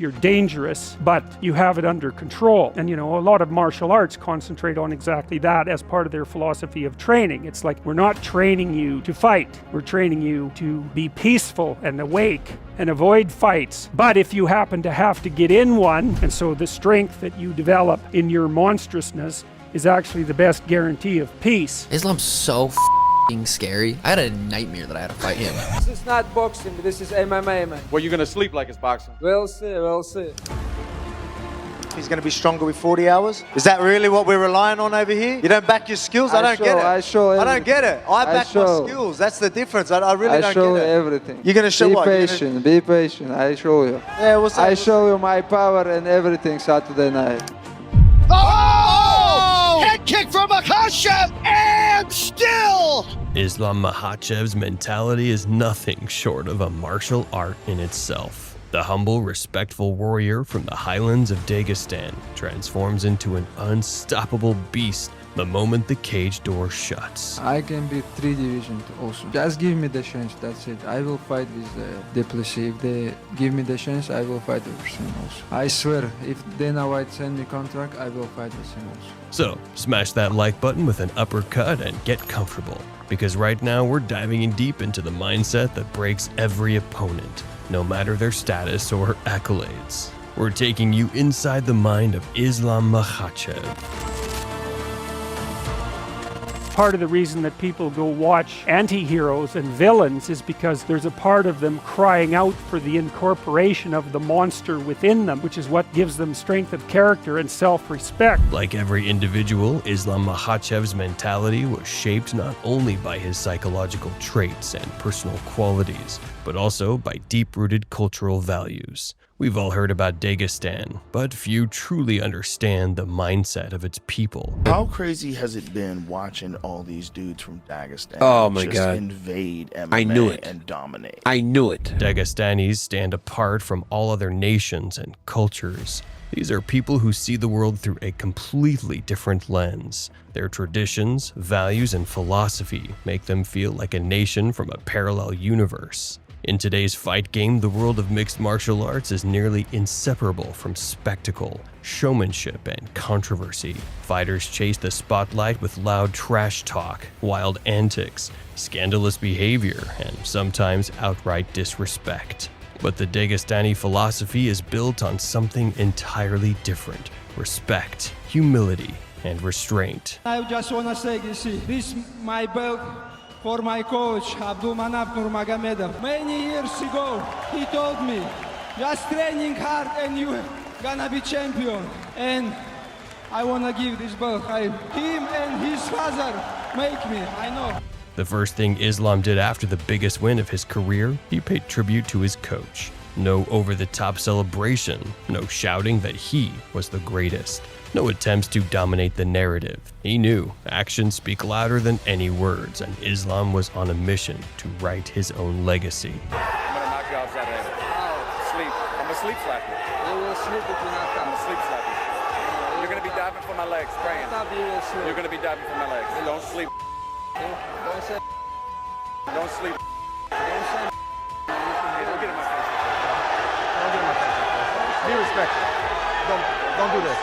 You're dangerous, but you have it under control. And a lot of martial arts concentrate on exactly that as part of their philosophy of training. It's like, we're not training you to fight. We're training you to be peaceful and awake and avoid fights. But if you happen to have to get in one, and so the strength that you develop in your monstrousness is actually the best guarantee of peace. Islam's so scary. I had a nightmare that I had to fight him. This is not boxing, this is MMA, man. Well, you're gonna sleep like it's boxing. We'll see, we'll see. He's going to be stronger with 40 hours. Is that really what we're relying on over here? You don't back your skills? I don't get it. I don't get it. I back my skills. That's the difference. I really don't get it. I show you everything. You're going to show what? Be patient. I show you. Yeah, what's that? I show you my power and everything Saturday night. Oh! Head kick from Makhachev and still! Islam Makhachev's mentality is nothing short of a martial art in itself. The humble, respectful warrior from the highlands of Dagestan transforms into an unstoppable beast the moment the cage door shuts. I can be 3 divisions also. Just give me the chance, that's it. I will fight with Duplessis. If they give me the chance, I will fight with him also. I swear, if Dana White send me contract, I will fight with him also. So, smash that like button with an uppercut and get comfortable. Because right now, we're diving in deep into the mindset that breaks every opponent, no matter their status or accolades. We're taking you inside the mind of Islam Makhachev. Part of the reason that people go watch anti-heroes and villains is because there's a part of them crying out for the incorporation of the monster within them, which is what gives them strength of character and self-respect. Like every individual, Islam Makhachev's mentality was shaped not only by his psychological traits and personal qualities, but also by deep-rooted cultural values. We've all heard about Dagestan, but few truly understand the mindset of its people. How crazy has it been watching all these dudes from Dagestan just invade MMA I knew it. and dominate? I knew it. Dagestanis stand apart from all other nations and cultures. These are people who see the world through a completely different lens. Their traditions, values, and philosophy make them feel like a nation from a parallel universe. In today's fight game, the world of mixed martial arts is nearly inseparable from spectacle, showmanship, and controversy. Fighters chase the spotlight with loud trash talk, wild antics, scandalous behavior, and sometimes outright disrespect. But the Dagestani philosophy is built on something entirely different: respect, humility, and restraint. I just want to say this my belt for my coach, Abdulmanap Nurmagomedov. Many years ago, he told me, just training hard and you're gonna be champion. And I wanna give this belt. Him and his father make me, I know. The first thing Islam did after the biggest win of his career, he paid tribute to his coach. No over-the-top celebration, no shouting that he was the greatest. No attempts to dominate the narrative. He knew actions speak louder than any words, and Islam was on a mission to write his own legacy. I'm gonna knock you out Saturday. Sleep. I'm gonna sleep slap you. You will sleep if you not I'm come. gonna sleep slap you. You're gonna be diving for my legs, praying. You will sleep. You're gonna be diving for my legs. Don't sleep. Don't say. Don't sleep. Don't say. Don't get in my face. Don't get in my face. Be respectful. Don't do this.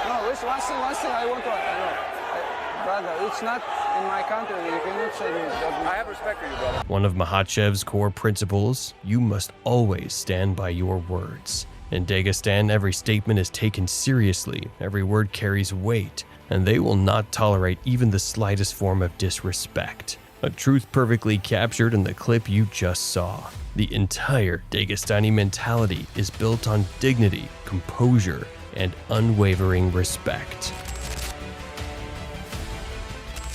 No, listen, one thing I want to know. Brother, it's not in my country. You cannot say this. I have respect for you, brother. One of Makhachev's core principles: you must always stand by your words. In Dagestan, every statement is taken seriously, every word carries weight, and they will not tolerate even the slightest form of disrespect. A truth perfectly captured in the clip you just saw. The entire Dagestani mentality is built on dignity, composure, and unwavering respect.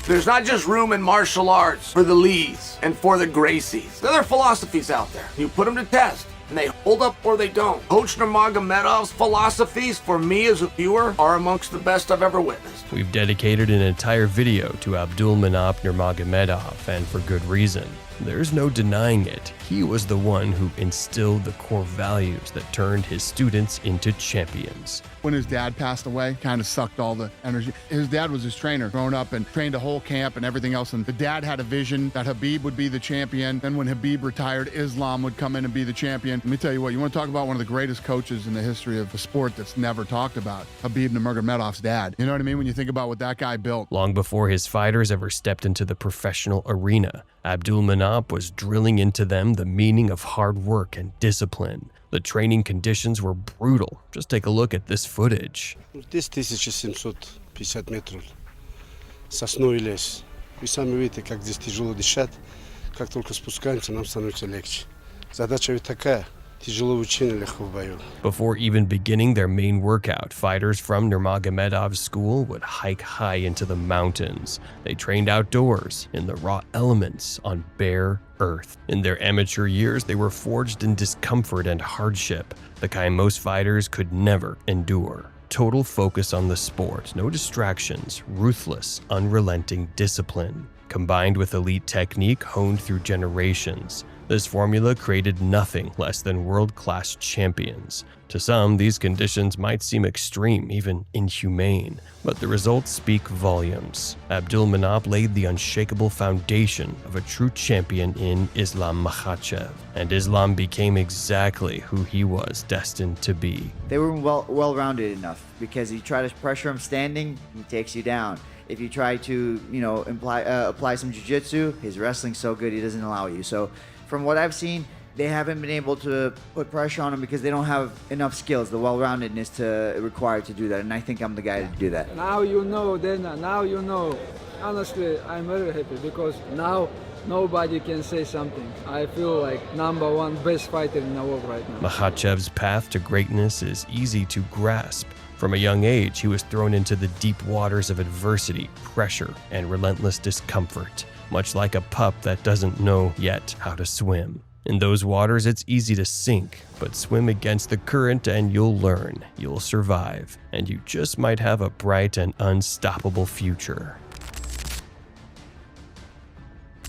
There's not just room in martial arts for the Lees and for the Gracies. There are philosophies out there. You put them to test, and they hold up or they don't. Coach Nurmagomedov's philosophies, for me as a viewer, are amongst the best I've ever witnessed. We've dedicated an entire video to Abdulmanap Nurmagomedov, and for good reason. There's no denying it. he was the one who instilled the core values that turned his students into champions. When his dad passed away, kind of sucked all the energy. His dad was his trainer, grown up and trained a whole camp and everything else. And the dad had a vision that Khabib would be the champion. Then when Khabib retired, Islam would come in and be the champion. Let me tell you what, you want to talk about one of the greatest coaches in the history of the sport that's never talked about, Khabib Nurmagomedov's dad. You know what I mean? When you think about what that guy built. Long before his fighters ever stepped into the professional arena, Abdulmanap was drilling into them the meaning of hard work and discipline. The training conditions were brutal. Just take a look at this footage. Здесь 1750 метров. Сосновый лес. Вы сами видите, как здесь тяжело дышать. Как только спускаемся, нам становится легче. Задача ведь такая. Тяжело в учении, легко в бою. Before even beginning their main workout, fighters from Nurmagomedov's school would hike high into the mountains. They trained outdoors, in the raw elements, on bare earth. In their amateur years, they were forged in discomfort and hardship, the kind most fighters could never endure. Total focus on the sport, no distractions, ruthless, unrelenting discipline, combined with elite technique honed through generations. This formula created nothing less than world-class champions. To some, these conditions might seem extreme, even inhumane, but the results speak volumes. Abdulmanap laid the unshakable foundation of a true champion in Islam Makhachev, and Islam became exactly who he was destined to be. They were well-rounded enough, because you try to pressure him standing, he takes you down. If you try to, apply some jiu-jitsu, his wrestling's so good he doesn't allow you. So from what I've seen, they haven't been able to put pressure on him because they don't have enough skills, the well-roundedness required to do that. And I think I'm the guy to do that. Now you know, Dana, now you know. Honestly, I'm very happy because now nobody can say something. I feel like #1 best fighter in the world right now. Makhachev's path to greatness is easy to grasp. From a young age, he was thrown into the deep waters of adversity, pressure, and relentless discomfort, much like a pup that doesn't know yet how to swim. In those waters, it's easy to sink, but swim against the current and you'll learn, you'll survive, and you just might have a bright and unstoppable future.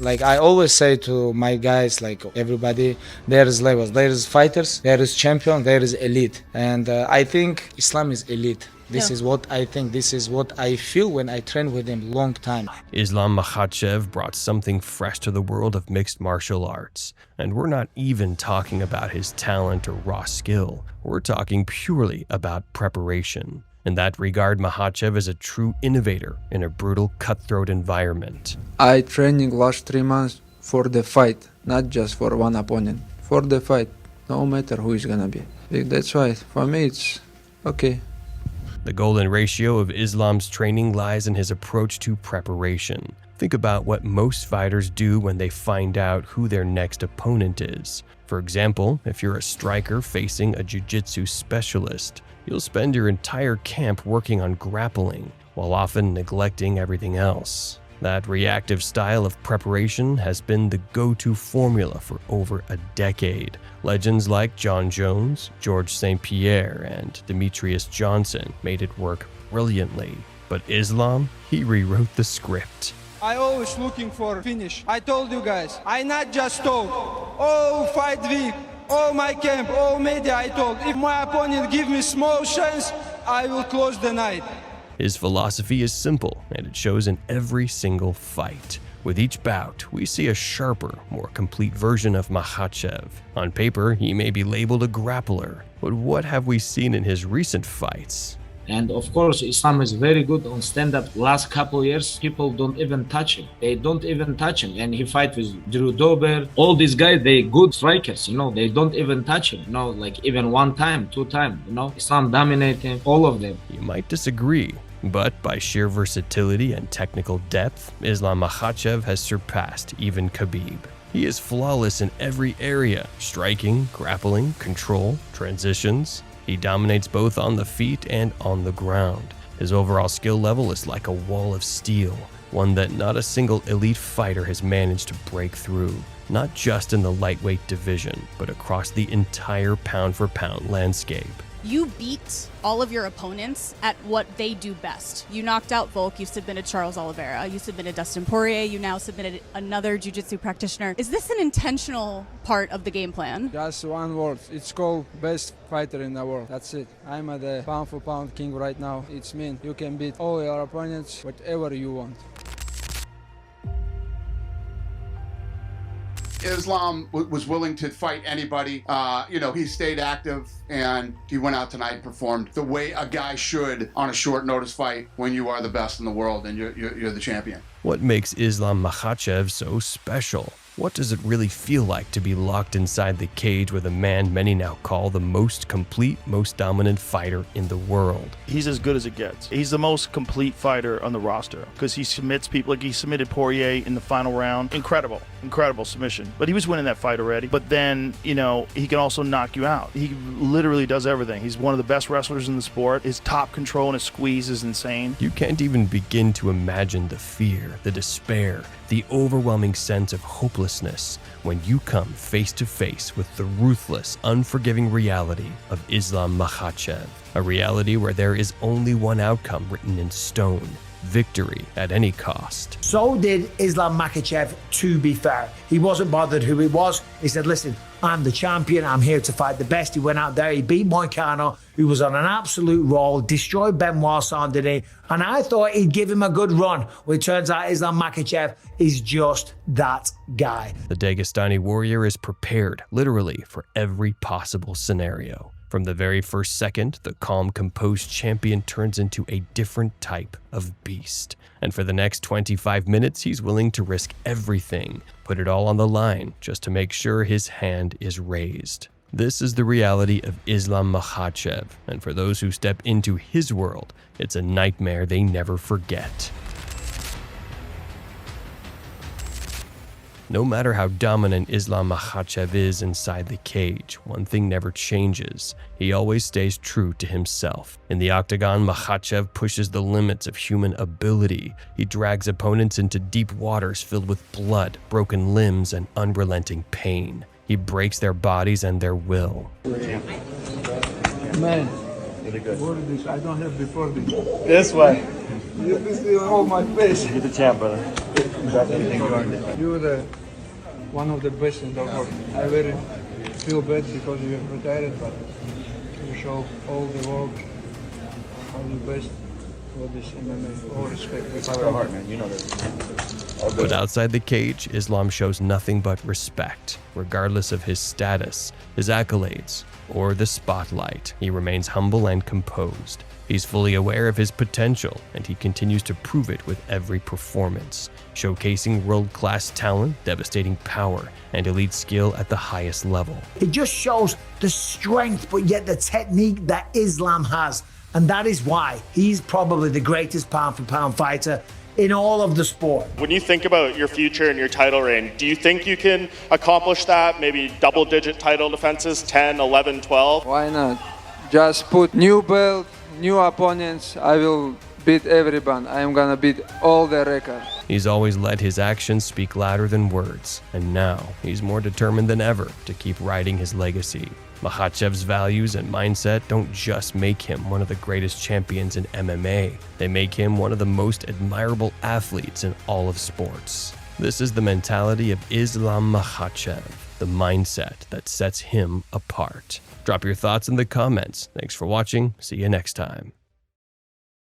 Like I always say to my guys, like everybody, there is levels, there is fighters, there is champion, there is elite. And I think Islam is elite. This is what I think, this is what I feel when I train with him long time. Islam Makhachev brought something fresh to the world of mixed martial arts. And we're not even talking about his talent or raw skill. We're talking purely about preparation. In that regard, Makhachev is a true innovator in a brutal, cutthroat environment. I training last 3 months for the fight, not just for one opponent. For the fight, no matter who is gonna be. That's why, for me, it's okay. The golden ratio of Islam's training lies in his approach to preparation. Think about what most fighters do when they find out who their next opponent is. For example, if you're a striker facing a jiu-jitsu specialist, you'll spend your entire camp working on grappling, while often neglecting everything else. That reactive style of preparation has been the go-to formula for over a decade. Legends like John Jones, George St. Pierre, and Demetrius Johnson made it work brilliantly. But Islam, he rewrote the script. I always looking for finish. I told you guys, I not just talk. Oh, fight week, oh my camp, oh media, I told. If my opponent give me small chance, I will close the night. His philosophy is simple, and it shows in every single fight. With each bout, we see a sharper, more complete version of Makhachev. On paper, he may be labeled a grappler, but what have we seen in his recent fights? And of course, Islam is very good on stand-up. Last couple years, people don't even touch him. They don't even touch him. And he fight with Drew Dober. All these guys, they good strikers, they don't even touch him. Like even 1 time, 2 times, Islam dominating all of them. You might disagree, but by sheer versatility and technical depth, Islam Makhachev has surpassed even Khabib. He is flawless in every area: striking, grappling, control, transitions. He dominates both on the feet and on the ground. His overall skill level is like a wall of steel, one that not a single elite fighter has managed to break through, not just in the lightweight division, but across the entire pound-for-pound landscape. You beat all of your opponents at what they do best. You knocked out Volk, you submitted Charles Oliveira, you submitted Dustin Poirier, you now submitted another jiu-jitsu practitioner. Is this an intentional part of the game plan? Just one word. It's called best fighter in the world. That's it. I'm the pound for pound king right now. It's mean you can beat all your opponents whatever you want. Islam was willing to fight anybody. He stayed active and he went out tonight and performed the way a guy should on a short notice fight when you are the best in the world and you're the champion. What makes Islam Makhachev so special? What does it really feel like to be locked inside the cage with a man many now call the most complete, most dominant fighter in the world? He's as good as it gets. He's the most complete fighter on the roster because he submits people. Like he submitted Poirier in the final round. Incredible submission. But he was winning that fight already. But then, he can also knock you out. He literally does everything. He's one of the best wrestlers in the sport. His top control and his squeeze is insane. You can't even begin to imagine the fear, the despair, the overwhelming sense of hopelessness when you come face to face with the ruthless, unforgiving reality of Islam Makhachev, a reality where there is only one outcome written in stone: victory at any cost. So did Islam Makhachev, to be fair. He wasn't bothered who he was. He said, listen, I'm the champion. I'm here to fight the best. He went out there. He beat Moicano, who was on an absolute roll, destroyed Benoit Saint-Denis, and I thought he'd give him a good run. Well, it turns out Islam Makhachev is just that guy. The Dagestani warrior is prepared, literally, for every possible scenario. From the very first second, the calm, composed champion turns into a different type of beast. And for the next 25 minutes, he's willing to risk everything, put it all on the line, just to make sure his hand is raised. This is the reality of Islam Makhachev, and for those who step into his world, it's a nightmare they never forget. No matter how dominant Islam Makhachev is inside the cage, one thing never changes. He always stays true to himself. In the octagon, Makhachev pushes the limits of human ability. He drags opponents into deep waters filled with blood, broken limbs, and unrelenting pain. He breaks their bodies and their will. Man, really good. What is this? I don't have before this. This way. This is all my face. You're the champ, brother. You're one of the best in the world. I very feel bad because you have retired, but you show all the world, all the best for this MMA. All respect. It's my heart, man. You know this. But outside the cage, Islam shows nothing but respect. Regardless of his status, his accolades, or the spotlight, he remains humble and composed. He's fully aware of his potential, and he continues to prove it with every performance, showcasing world-class talent, devastating power, and elite skill at the highest level. It just shows the strength, but yet the technique that Islam has. And that is why he's probably the greatest pound-for-pound fighter in all of the sport. When you think about your future and your title reign, do you think you can accomplish that? Maybe double-digit title defenses, 10, 11, 12? Why not? Just put new belt, new opponents. I will beat everyone. I am gonna beat all the records. He's always let his actions speak louder than words, and now he's more determined than ever to keep riding his legacy. Makhachev's values and mindset don't just make him one of the greatest champions in MMA, they make him one of the most admirable athletes in all of sports. This is the mentality of Islam Makhachev, the mindset that sets him apart. Drop your thoughts in the comments. Thanks for watching. See you next time.